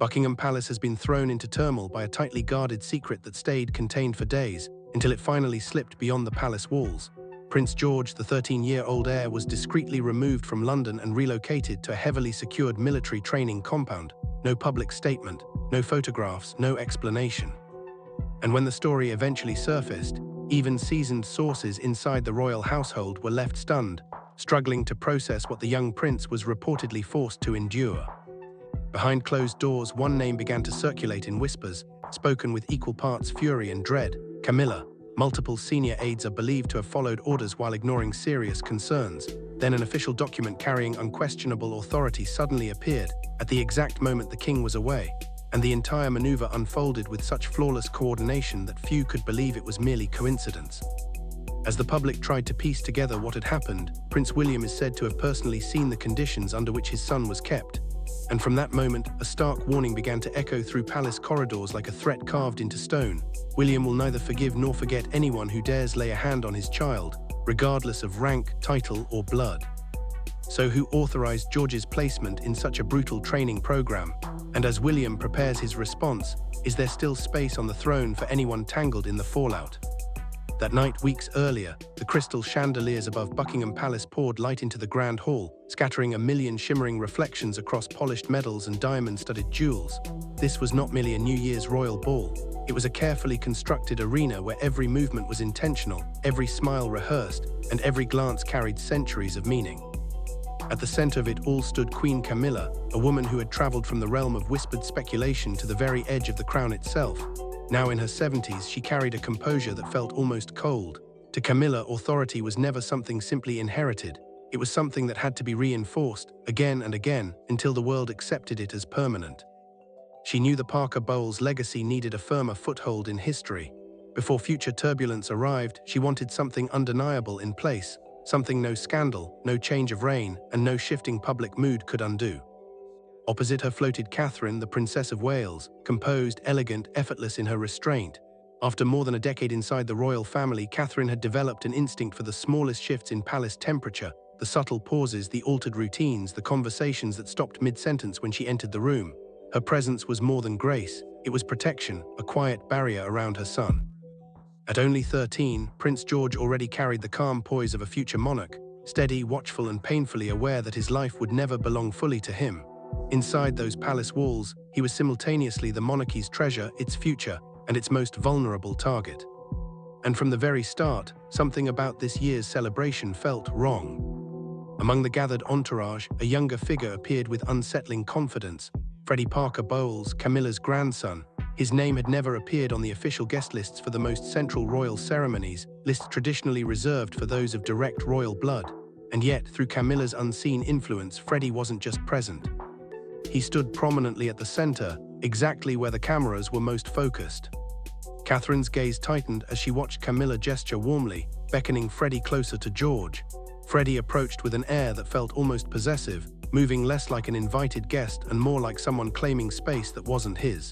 Buckingham Palace has been thrown into turmoil by a tightly guarded secret that stayed contained for days, until it finally slipped beyond the palace walls. Prince George, the 13-year-old heir, was discreetly removed from London and relocated to a heavily secured military training compound. No public statement, no photographs, no explanation. And when the story eventually surfaced, even seasoned sources inside the royal household were left stunned, struggling to process what the young prince was reportedly forced to endure. Behind closed doors, one name began to circulate in whispers, spoken with equal parts fury and dread: Camilla. Multiple senior aides are believed to have followed orders while ignoring serious concerns. Then an official document carrying unquestionable authority suddenly appeared, at the exact moment the king was away, and the entire maneuver unfolded with such flawless coordination that few could believe it was merely coincidence. As the public tried to piece together what had happened, Prince William is said to have personally seen the conditions under which his son was kept. And from that moment, a stark warning began to echo through palace corridors like a threat carved into stone. William will neither forgive nor forget anyone who dares lay a hand on his child, regardless of rank, title, or blood. So who authorized George's placement in such a brutal training program? And as William prepares his response, is there still space on the throne for anyone tangled in the fallout? That night, weeks earlier, the crystal chandeliers above Buckingham Palace poured light into the grand hall, scattering a million shimmering reflections across polished metals and diamond-studded jewels. This was not merely a New Year's royal ball. It was a carefully constructed arena where every movement was intentional, every smile rehearsed, and every glance carried centuries of meaning. At the center of it all stood Queen Camilla, a woman who had traveled from the realm of whispered speculation to the very edge of the crown itself. Now in her 70s, she carried a composure that felt almost cold. To Camilla, authority was never something simply inherited. It was something that had to be reinforced, again and again, until the world accepted it as permanent. She knew the Parker Bowles legacy needed a firmer foothold in history. Before future turbulence arrived, she wanted something undeniable in place, something no scandal, no change of reign, and no shifting public mood could undo. Opposite her floated Catherine, the Princess of Wales, composed, elegant, effortless in her restraint. After more than a decade inside the royal family, Catherine had developed an instinct for the smallest shifts in palace temperature, the subtle pauses, the altered routines, the conversations that stopped mid-sentence when she entered the room. Her presence was more than grace, it was protection, a quiet barrier around her son. At only 13, Prince George already carried the calm poise of a future monarch, steady, watchful, and painfully aware that his life would never belong fully to him. Inside those palace walls, he was simultaneously the monarchy's treasure, its future, and its most vulnerable target. And from the very start, something about this year's celebration felt wrong. Among the gathered entourage, a younger figure appeared with unsettling confidence: Freddie Parker Bowles, Camilla's grandson. His name had never appeared on the official guest lists for the most central royal ceremonies, lists traditionally reserved for those of direct royal blood. And yet, through Camilla's unseen influence, Freddie wasn't just present. He stood prominently at the center, exactly where the cameras were most focused. Catherine's gaze tightened as she watched Camilla gesture warmly, beckoning Freddie closer to George. Freddie approached with an air that felt almost possessive, moving less like an invited guest and more like someone claiming space that wasn't his.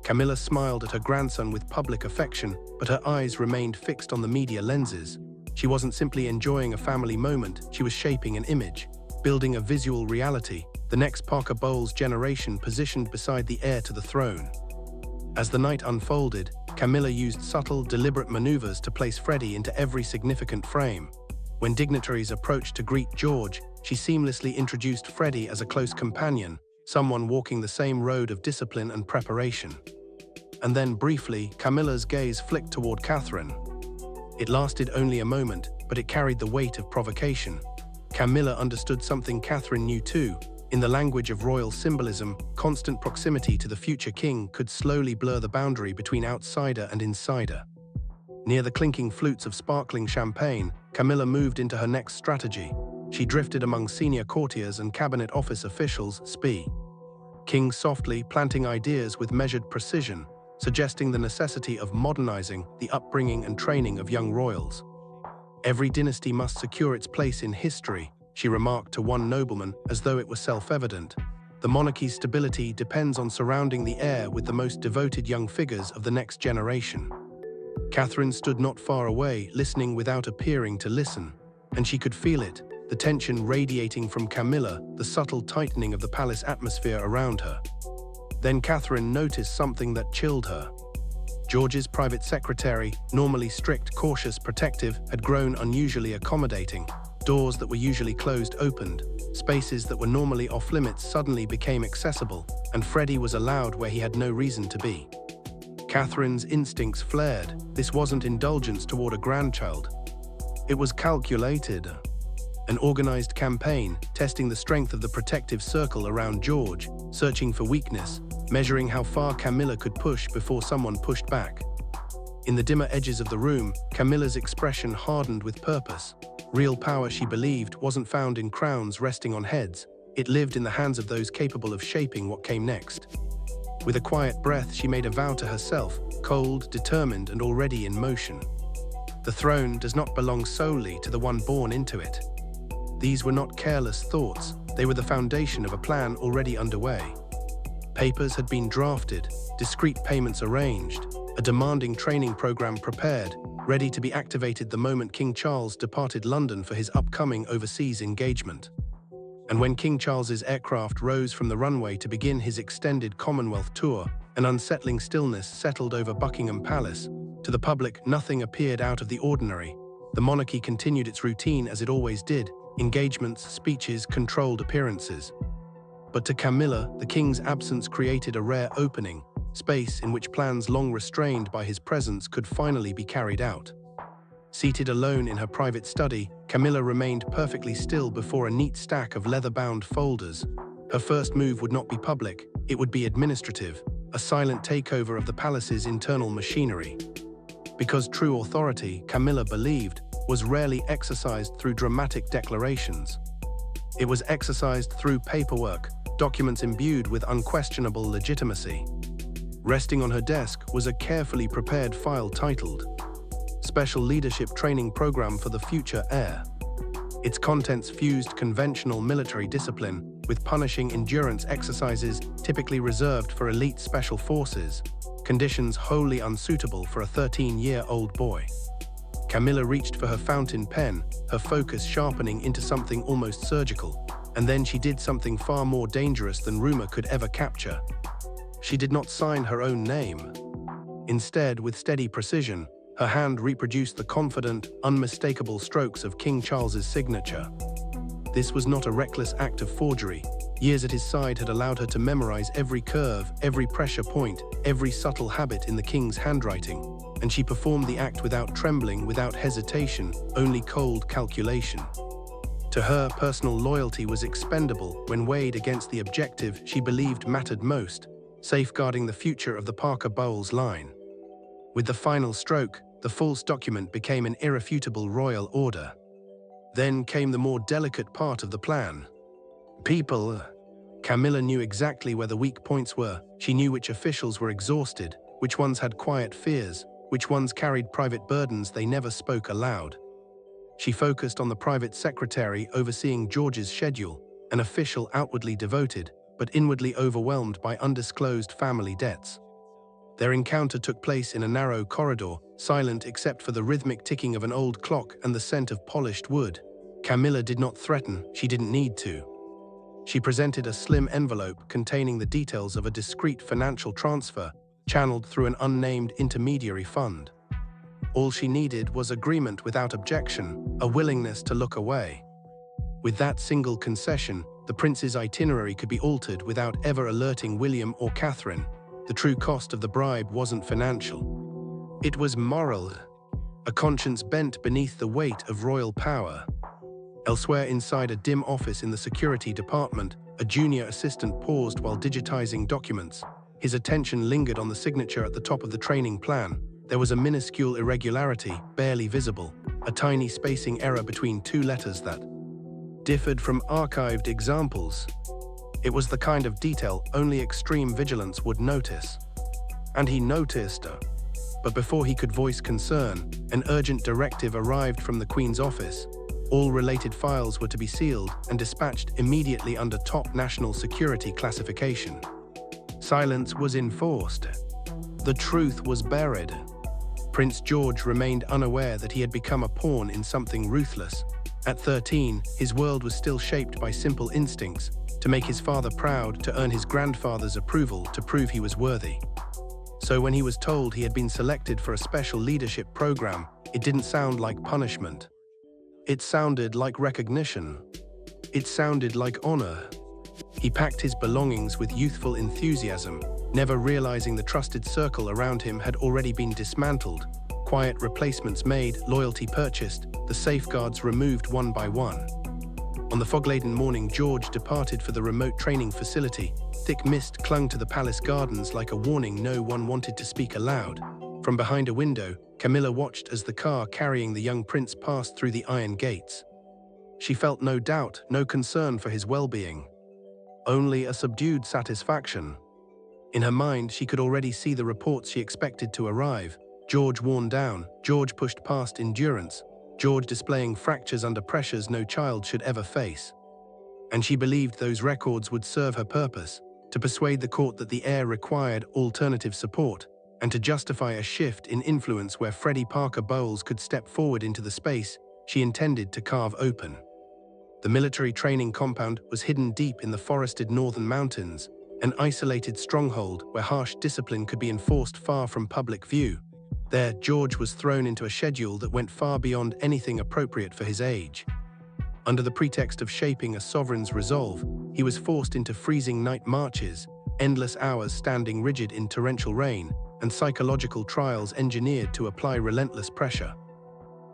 Camilla smiled at her grandson with public affection, but her eyes remained fixed on the media lenses. She wasn't simply enjoying a family moment, she was shaping an image, building a visual reality, the next Parker Bowles generation positioned beside the heir to the throne. As the night unfolded, Camilla used subtle, deliberate maneuvers to place Freddie into every significant frame. When dignitaries approached to greet George, she seamlessly introduced Freddie as a close companion, someone walking the same road of discipline and preparation. And then, briefly, Camilla's gaze flicked toward Catherine. It lasted only a moment, but it carried the weight of provocation. Camilla understood something Catherine knew too. In the language of royal symbolism, constant proximity to the future king could slowly blur the boundary between outsider and insider. Near the clinking flutes of sparkling champagne, Camilla moved into her next strategy. She drifted among senior courtiers and cabinet office officials, King softly, planting ideas with measured precision, suggesting the necessity of modernizing the upbringing and training of young royals. Every dynasty must secure its place in history, she remarked to one nobleman as though it were self-evident. The monarchy's stability depends on surrounding the heir with the most devoted young figures of the next generation. Catherine stood not far away, listening without appearing to listen, and she could feel it, the tension radiating from Camilla, the subtle tightening of the palace atmosphere around her. Then Catherine noticed something that chilled her. George's private secretary, normally strict, cautious, protective, had grown unusually accommodating. Doors that were usually closed opened. Spaces that were normally off-limits suddenly became accessible, and Freddie was allowed where he had no reason to be. Catherine's instincts flared. This wasn't indulgence toward a grandchild. It was calculated. An organized campaign, testing the strength of the protective circle around George, searching for weakness, measuring how far Camilla could push before someone pushed back. In the dimmer edges of the room, Camilla's expression hardened with purpose. Real power, she believed, wasn't found in crowns resting on heads. It lived in the hands of those capable of shaping what came next. With a quiet breath, she made a vow to herself, cold, determined, and already in motion. The throne does not belong solely to the one born into it. These were not careless thoughts. They were the foundation of a plan already underway. Papers had been drafted, discreet payments arranged, a demanding training program prepared, ready to be activated the moment King Charles departed London for his upcoming overseas engagement. And when King Charles's aircraft rose from the runway to begin his extended Commonwealth tour, an unsettling stillness settled over Buckingham Palace. To the public, nothing appeared out of the ordinary. The monarchy continued its routine as it always did: engagements, speeches, controlled appearances. But to Camilla, the king's absence created a rare opening, space in which plans long restrained by his presence could finally be carried out. Seated alone in her private study, Camilla remained perfectly still before a neat stack of leather-bound folders. Her first move would not be public, it would be administrative, a silent takeover of the palace's internal machinery. Because true authority, Camilla believed, was rarely exercised through dramatic declarations. It was exercised through paperwork, documents imbued with unquestionable legitimacy. Resting on her desk was a carefully prepared file titled Special Leadership Training Program for the Future Heir. Its contents fused conventional military discipline with punishing endurance exercises typically reserved for elite special forces, conditions wholly unsuitable for a 13-year-old boy. Camilla reached for her fountain pen, her focus sharpening into something almost surgical, and then she did something far more dangerous than rumor could ever capture. She did not sign her own name. Instead, with steady precision, her hand reproduced the confident, unmistakable strokes of King Charles's signature. This was not a reckless act of forgery. Years at his side had allowed her to memorize every curve, every pressure point, every subtle habit in the king's handwriting, and she performed the act without trembling, without hesitation, only cold calculation. To her, personal loyalty was expendable when weighed against the objective she believed mattered most: safeguarding the future of the Parker Bowles line. With the final stroke, the false document became an irrefutable royal order. Then came the more delicate part of the plan. People. Camilla knew exactly where the weak points were. She knew which officials were exhausted, which ones had quiet fears, which ones carried private burdens they never spoke aloud. She focused on the private secretary overseeing George's schedule, an official outwardly devoted, but inwardly overwhelmed by undisclosed family debts. Their encounter took place in a narrow corridor, silent except for the rhythmic ticking of an old clock and the scent of polished wood. Camilla did not threaten, she didn't need to. She presented a slim envelope containing the details of a discreet financial transfer, channeled through an unnamed intermediary fund. All she needed was agreement without objection, a willingness to look away. With that single concession, the prince's itinerary could be altered without ever alerting William or Catherine. The true cost of the bribe wasn't financial. It was moral, a conscience bent beneath the weight of royal power. Elsewhere inside a dim office in the security department, a junior assistant paused while digitizing documents. His attention lingered on the signature at the top of the training plan. There was a minuscule irregularity, barely visible, a tiny spacing error between two letters that differed from archived examples. It was the kind of detail only extreme vigilance would notice. And he noticed. But before he could voice concern, an urgent directive arrived from the Queen's office. All related files were to be sealed and dispatched immediately under top national security classification. Silence was enforced. The truth was buried. Prince George remained unaware that he had become a pawn in something ruthless. At 13, his world was still shaped by simple instincts: to make his father proud, to earn his grandfather's approval, to prove he was worthy. So when he was told he had been selected for a special leadership program, it didn't sound like punishment. It sounded like recognition. It sounded like honor. He packed his belongings with youthful enthusiasm, never realizing the trusted circle around him had already been dismantled, quiet replacements made, loyalty purchased, the safeguards removed one by one. On the fog-laden morning George departed for the remote training facility. Thick mist clung to the palace gardens like a warning no one wanted to speak aloud. From behind a window, Camilla watched as the car carrying the young prince passed through the iron gates. She felt no doubt, no concern for his well-being. Only a subdued satisfaction. In her mind, she could already see the reports she expected to arrive. George worn down, George pushed past endurance, George displaying fractures under pressures no child should ever face. And she believed those records would serve her purpose, to persuade the court that the heir required alternative support, and to justify a shift in influence where Freddie Parker Bowles could step forward into the space she intended to carve open. The military training compound was hidden deep in the forested northern mountains, an isolated stronghold where harsh discipline could be enforced far from public view. There, George was thrown into a schedule that went far beyond anything appropriate for his age. Under the pretext of shaping a sovereign's resolve, he was forced into freezing night marches, endless hours standing rigid in torrential rain, and psychological trials engineered to apply relentless pressure.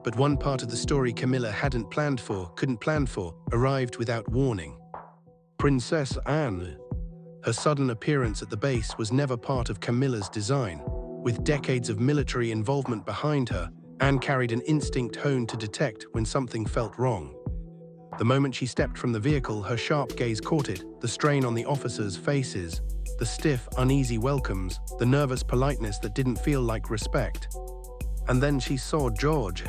But one part of the story Camilla hadn't planned for, couldn't plan for, arrived without warning. Princess Anne. Her sudden appearance at the base was never part of Camilla's design. With decades of military involvement behind her, Anne carried an instinct honed to detect when something felt wrong. The moment she stepped from the vehicle, her sharp gaze caught it, the strain on the officers' faces, the stiff, uneasy welcomes, the nervous politeness that didn't feel like respect. And then she saw George.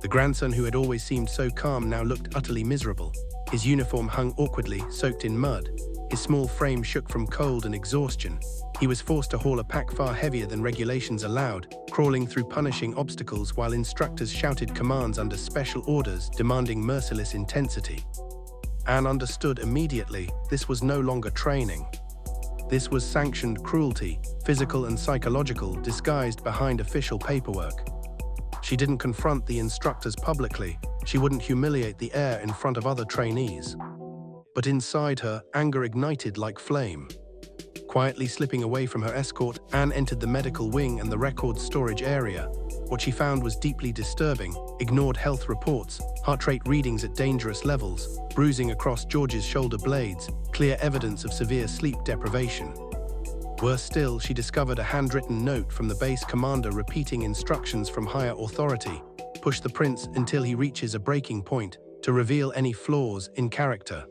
The grandson who had always seemed so calm now looked utterly miserable. His uniform hung awkwardly, soaked in mud. His small frame shook from cold and exhaustion. He was forced to haul a pack far heavier than regulations allowed, crawling through punishing obstacles while instructors shouted commands under special orders demanding merciless intensity. Anne understood immediately this was no longer training. This was sanctioned cruelty, physical and psychological, disguised behind official paperwork. She didn't confront the instructors publicly. She wouldn't humiliate the heir in front of other trainees. But inside her, anger ignited like flame. Quietly slipping away from her escort, Anne entered the medical wing and the records storage area. What she found was deeply disturbing: ignored health reports, heart rate readings at dangerous levels, bruising across George's shoulder blades, clear evidence of severe sleep deprivation. Worse still, she discovered a handwritten note from the base commander repeating instructions from higher authority: push the prince until he reaches a breaking point, to reveal any flaws in character.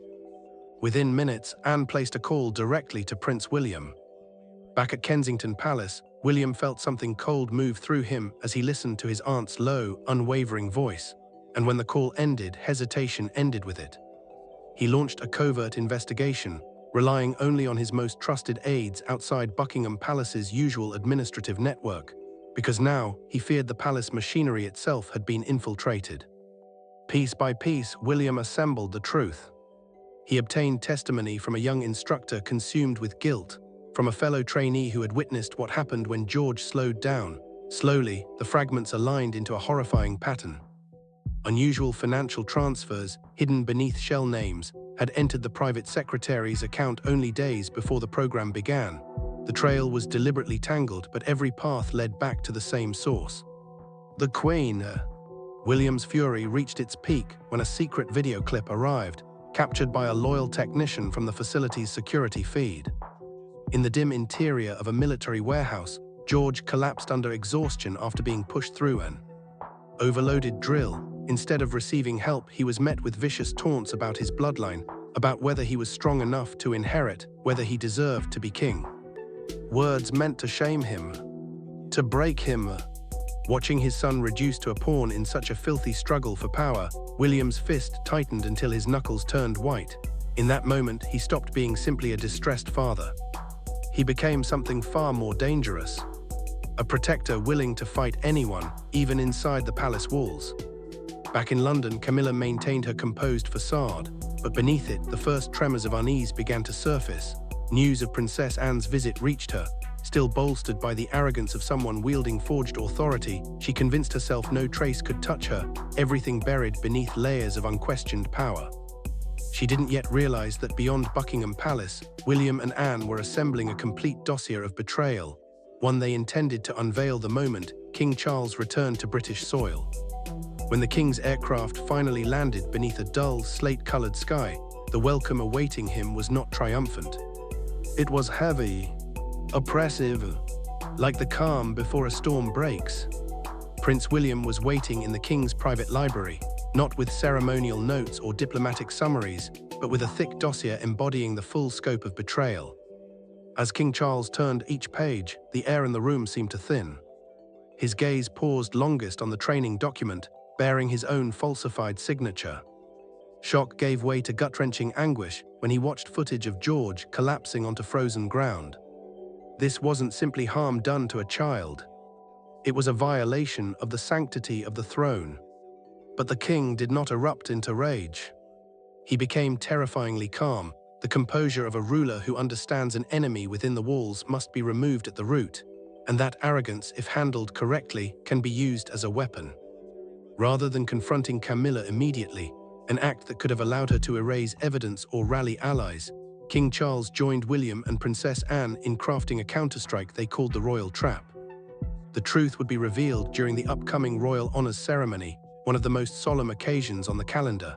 Within minutes, Anne placed a call directly to Prince William. Back at Kensington Palace, William felt something cold move through him as he listened to his aunt's low, unwavering voice. And when the call ended, hesitation ended with it. He launched a covert investigation, relying only on his most trusted aides outside Buckingham Palace's usual administrative network, because now he feared the palace machinery itself had been infiltrated. Piece by piece, William assembled the truth. He obtained testimony from a young instructor consumed with guilt, from a fellow trainee who had witnessed what happened when George slowed down. Slowly, the fragments aligned into a horrifying pattern. Unusual financial transfers, hidden beneath shell names, had entered the private secretary's account only days before the program began. The trail was deliberately tangled, but every path led back to the same source. The Queen. William's fury reached its peak when a secret video clip arrived, captured by a loyal technician from the facility's security feed. In the dim interior of a military warehouse, George collapsed under exhaustion after being pushed through an overloaded drill. Instead of receiving help, he was met with vicious taunts about his bloodline, about whether he was strong enough to inherit, whether he deserved to be king. Words meant to shame him, to break him. Watching his son reduced to a pawn in such a filthy struggle for power, William's fist tightened until his knuckles turned white. In that moment, he stopped being simply a distressed father. He became something far more dangerous. A protector willing to fight anyone, even inside the palace walls. Back in London, Camilla maintained her composed facade, but beneath it, the first tremors of unease began to surface. News of Princess Anne's visit reached her. Still bolstered by the arrogance of someone wielding forged authority, she convinced herself no trace could touch her, everything buried beneath layers of unquestioned power. She didn't yet realize that beyond Buckingham Palace, William and Anne were assembling a complete dossier of betrayal, one they intended to unveil the moment King Charles returned to British soil. When the King's aircraft finally landed beneath a dull, slate-colored sky, the welcome awaiting him was not triumphant. It was heavy, oppressive, like the calm before a storm breaks. Prince William was waiting in the King's private library, not with ceremonial notes or diplomatic summaries, but with a thick dossier embodying the full scope of betrayal. As King Charles turned each page, the air in the room seemed to thin. His gaze paused longest on the training document, bearing his own falsified signature. Shock gave way to gut-wrenching anguish when he watched footage of George collapsing onto frozen ground. This wasn't simply harm done to a child. It was a violation of the sanctity of the throne. But the king did not erupt into rage. He became terrifyingly calm. The composure of a ruler who understands an enemy within the walls must be removed at the root, and that arrogance, if handled correctly, can be used as a weapon. Rather than confronting Camilla immediately, an act that could have allowed her to erase evidence or rally allies, King Charles joined William and Princess Anne in crafting a counterstrike they called the Royal Trap. The truth would be revealed during the upcoming Royal Honours Ceremony, one of the most solemn occasions on the calendar,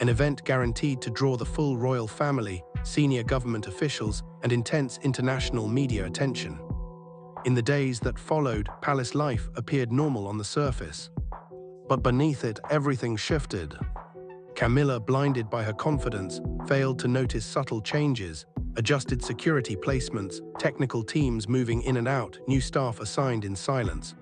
an event guaranteed to draw the full royal family, senior government officials, and intense international media attention. In the days that followed, palace life appeared normal on the surface. But beneath it, everything shifted. Camilla, blinded by her confidence, failed to notice subtle changes, adjusted security placements, technical teams moving in and out, new staff assigned in silence.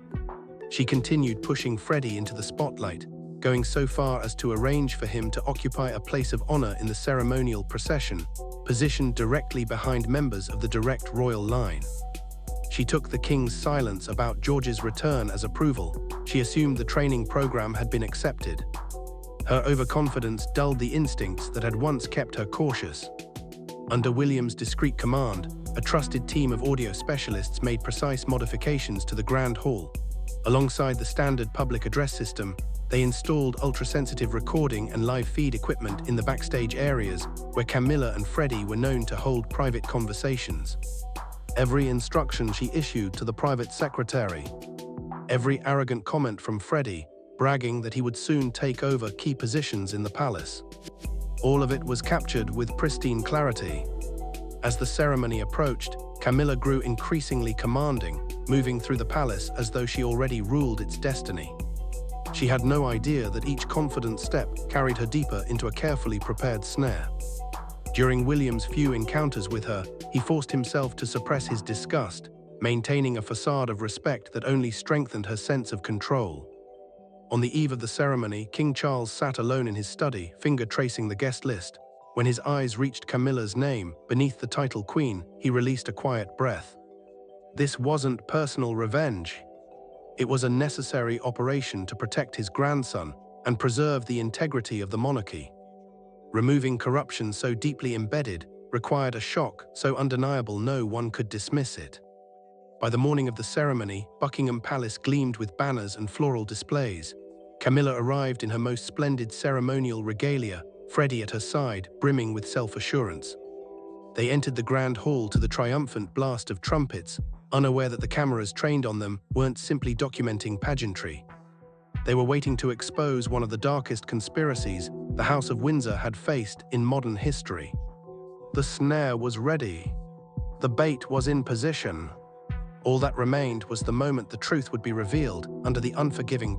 She continued pushing Freddie into the spotlight, going so far as to arrange for him to occupy a place of honor in the ceremonial procession, positioned directly behind members of the direct royal line. She took the king's silence about George's return as approval. She assumed the training program had been accepted. Her overconfidence dulled the instincts that had once kept her cautious. Under William's discreet command, a trusted team of audio specialists made precise modifications to the Grand Hall. Alongside the standard public address system, they installed ultra-sensitive recording and live feed equipment in the backstage areas where Camilla and Freddie were known to hold private conversations. Every instruction she issued to the private secretary, every arrogant comment from Freddie, bragging that he would soon take over key positions in the palace. All of it was captured with pristine clarity. As the ceremony approached, Camilla grew increasingly commanding, moving through the palace as though she already ruled its destiny. She had no idea that each confident step carried her deeper into a carefully prepared snare. During William's few encounters with her, he forced himself to suppress his disgust, maintaining a facade of respect that only strengthened her sense of control. On the eve of the ceremony, King Charles sat alone in his study, finger-tracing the guest list. When his eyes reached Camilla's name, beneath the title Queen, he released a quiet breath. This wasn't personal revenge. It was a necessary operation to protect his grandson and preserve the integrity of the monarchy. Removing corruption so deeply embedded required a shock so undeniable no one could dismiss it. By the morning of the ceremony, Buckingham Palace gleamed with banners and floral displays. Camilla arrived in her most splendid ceremonial regalia, Freddie at her side, brimming with self-assurance. They entered the grand hall to the triumphant blast of trumpets, unaware that the cameras trained on them weren't simply documenting pageantry. They were waiting to expose one of the darkest conspiracies the House of Windsor had faced in modern history. The snare was ready. The bait was in position. All that remained was the moment the truth would be revealed under the unforgiving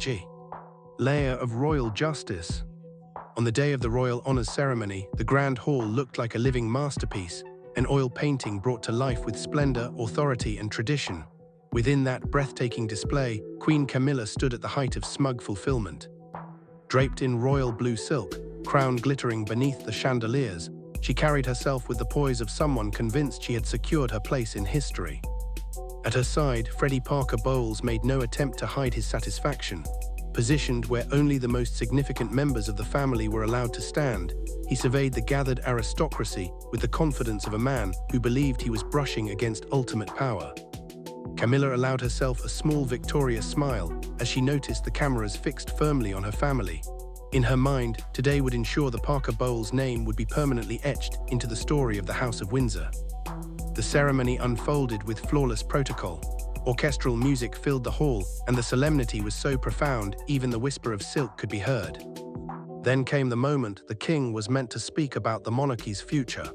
layer of royal justice. On the day of the Royal Honours Ceremony, the Grand Hall looked like a living masterpiece, an oil painting brought to life with splendor, authority, and tradition. Within that breathtaking display, Queen Camilla stood at the height of smug fulfillment. Draped in royal blue silk, crown glittering beneath the chandeliers, she carried herself with the poise of someone convinced she had secured her place in history. At her side, Freddie Parker Bowles made no attempt to hide his satisfaction. Positioned where only the most significant members of the family were allowed to stand, he surveyed the gathered aristocracy with the confidence of a man who believed he was brushing against ultimate power. Camilla allowed herself a small victorious smile as she noticed the cameras fixed firmly on her family. In her mind, today would ensure the Parker Bowles name would be permanently etched into the story of the House of Windsor. The ceremony unfolded with flawless protocol. Orchestral music filled the hall, and the solemnity was so profound even the whisper of silk could be heard. Then came the moment the king was meant to speak about the monarchy's future.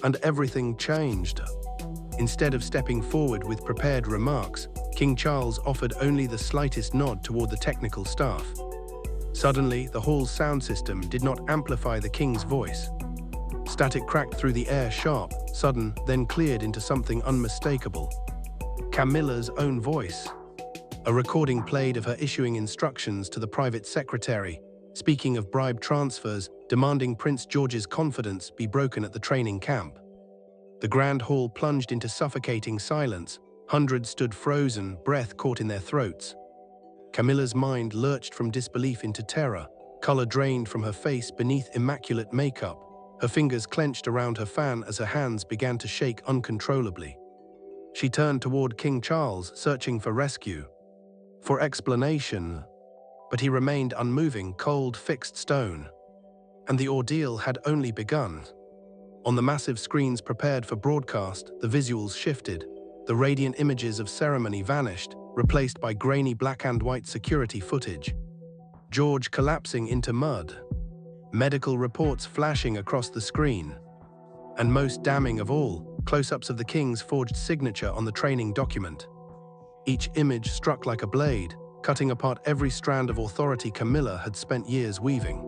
And everything changed. Instead of stepping forward with prepared remarks, King Charles offered only the slightest nod toward the technical staff. Suddenly, the hall's sound system did not amplify the king's voice. Static cracked through the air, sharp, sudden, then cleared into something unmistakable. Camilla's own voice. A recording played of her issuing instructions to the private secretary, speaking of bribe transfers, demanding Prince George's confidence be broken at the training camp. The grand hall plunged into suffocating silence. Hundreds stood frozen, breath caught in their throats. Camilla's mind lurched from disbelief into terror, color drained from her face beneath immaculate makeup. Her fingers clenched around her fan as her hands began to shake uncontrollably. She turned toward King Charles, searching for rescue, for explanation, but he remained unmoving, cold, fixed stone. And the ordeal had only begun. On the massive screens prepared for broadcast, the visuals shifted. The radiant images of ceremony vanished, replaced by grainy black and white security footage. George collapsing into mud. Medical reports flashing across the screen. And most damning of all, close-ups of the king's forged signature on the training document. Each image struck like a blade, cutting apart every strand of authority Camilla had spent years weaving.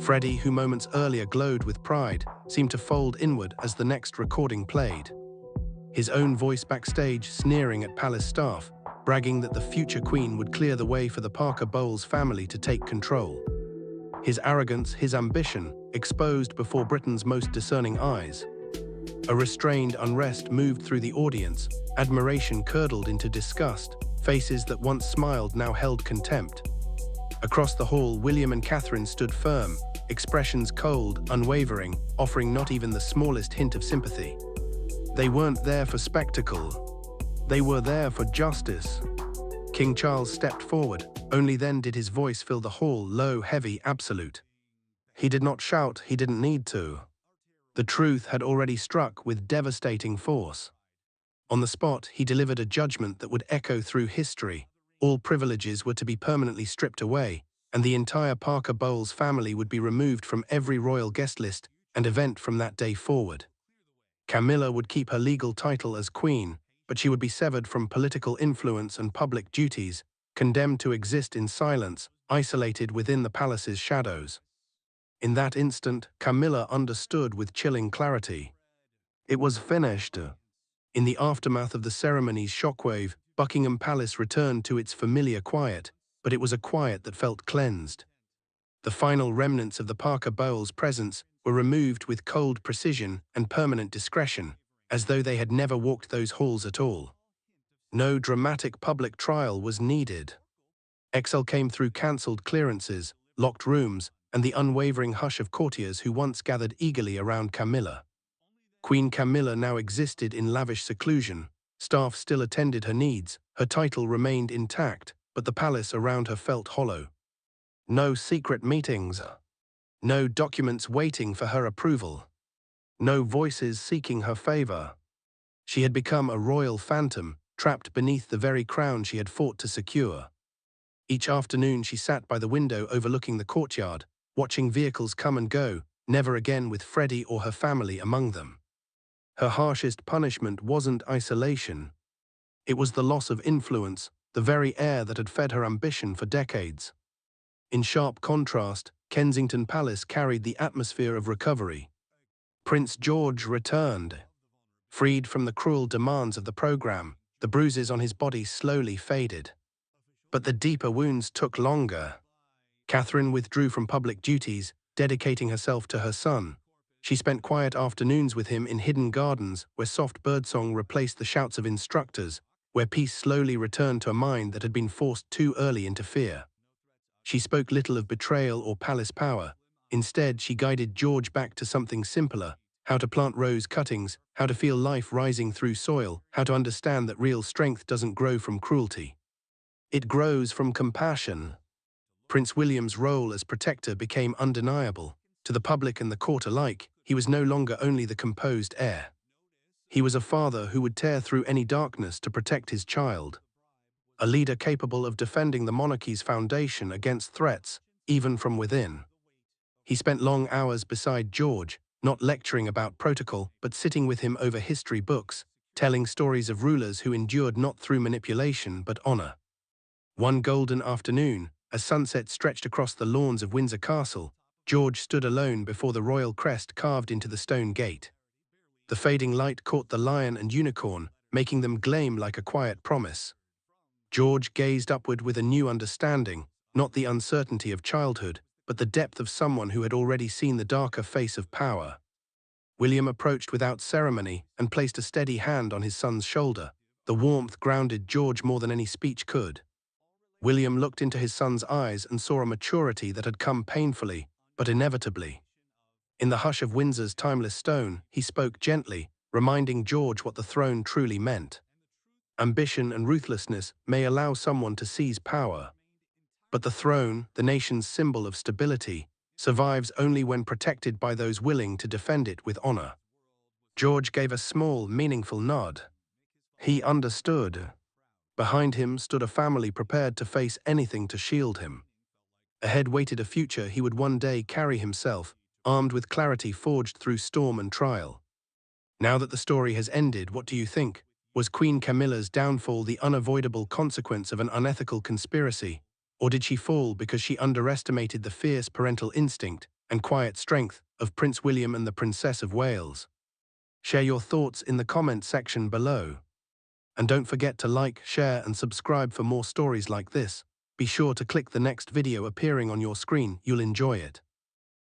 Freddie, who moments earlier glowed with pride, seemed to fold inward as the next recording played. His own voice backstage sneering at palace staff, bragging that the future queen would clear the way for the Parker Bowles family to take control. His arrogance, his ambition, exposed before Britain's most discerning eyes. A restrained unrest moved through the audience, admiration curdled into disgust, faces that once smiled now held contempt. Across the hall, William and Catherine stood firm, expressions cold, unwavering, offering not even the smallest hint of sympathy. They weren't there for spectacle. They were there for justice. King Charles stepped forward. Only then did his voice fill the hall, low, heavy, absolute. He did not shout, he didn't need to. The truth had already struck with devastating force. On the spot, he delivered a judgment that would echo through history. All privileges were to be permanently stripped away, and the entire Parker Bowles family would be removed from every royal guest list and event from that day forward. Camilla would keep her legal title as queen, but she would be severed from political influence and public duties, condemned to exist in silence, isolated within the palace's shadows. In that instant, Camilla understood with chilling clarity. It was finished. In the aftermath of the ceremony's shockwave, Buckingham Palace returned to its familiar quiet, but it was a quiet that felt cleansed. The final remnants of the Parker Bowles presence were removed with cold precision and permanent discretion, as though they had never walked those halls at all. No dramatic public trial was needed. Exile came through cancelled clearances, locked rooms, and the unwavering hush of courtiers who once gathered eagerly around Camilla. Queen Camilla now existed in lavish seclusion. Staff still attended her needs, her title remained intact, but the palace around her felt hollow. No secret meetings. No documents waiting for her approval. No voices seeking her favor. She had become a royal phantom, trapped beneath the very crown she had fought to secure. Each afternoon she sat by the window overlooking the courtyard, watching vehicles come and go, never again with Freddie or her family among them. Her harshest punishment wasn't isolation. It was the loss of influence, the very air that had fed her ambition for decades. In sharp contrast, Kensington Palace carried the atmosphere of recovery. Prince George returned. Freed from the cruel demands of the program, the bruises on his body slowly faded. But the deeper wounds took longer. Catherine withdrew from public duties, dedicating herself to her son. She spent quiet afternoons with him in hidden gardens where soft birdsong replaced the shouts of instructors, where peace slowly returned to a mind that had been forced too early into fear. She spoke little of betrayal or palace power. Instead, she guided George back to something simpler: how to plant rose cuttings, how to feel life rising through soil, how to understand that real strength doesn't grow from cruelty. It grows from compassion. Prince William's role as protector became undeniable. To the public and the court alike, he was no longer only the composed heir. He was a father who would tear through any darkness to protect his child. A leader capable of defending the monarchy's foundation against threats, even from within. He spent long hours beside George, not lecturing about protocol, but sitting with him over history books, telling stories of rulers who endured not through manipulation but honor. One golden afternoon, as sunset stretched across the lawns of Windsor Castle, George stood alone before the royal crest carved into the stone gate. The fading light caught the lion and unicorn, making them gleam like a quiet promise. George gazed upward with a new understanding, not the uncertainty of childhood, but the depth of someone who had already seen the darker face of power. William approached without ceremony and placed a steady hand on his son's shoulder. The warmth grounded George more than any speech could. William looked into his son's eyes and saw a maturity that had come painfully, but inevitably. In the hush of Windsor's timeless stone, he spoke gently, reminding George what the throne truly meant. Ambition and ruthlessness may allow someone to seize power, but the throne, the nation's symbol of stability, survives only when protected by those willing to defend it with honor. George gave a small, meaningful nod. He understood. Behind him stood a family prepared to face anything to shield him. Ahead waited a future he would one day carry himself, armed with clarity forged through storm and trial. Now that the story has ended, what do you think? Was Queen Camilla's downfall the unavoidable consequence of an unethical conspiracy? Or did she fall because she underestimated the fierce parental instinct and quiet strength of Prince William and the Princess of Wales? Share your thoughts in the comment section below. And don't forget to like, share and subscribe for more stories like this. Be sure to click the next video appearing on your screen, you'll enjoy it.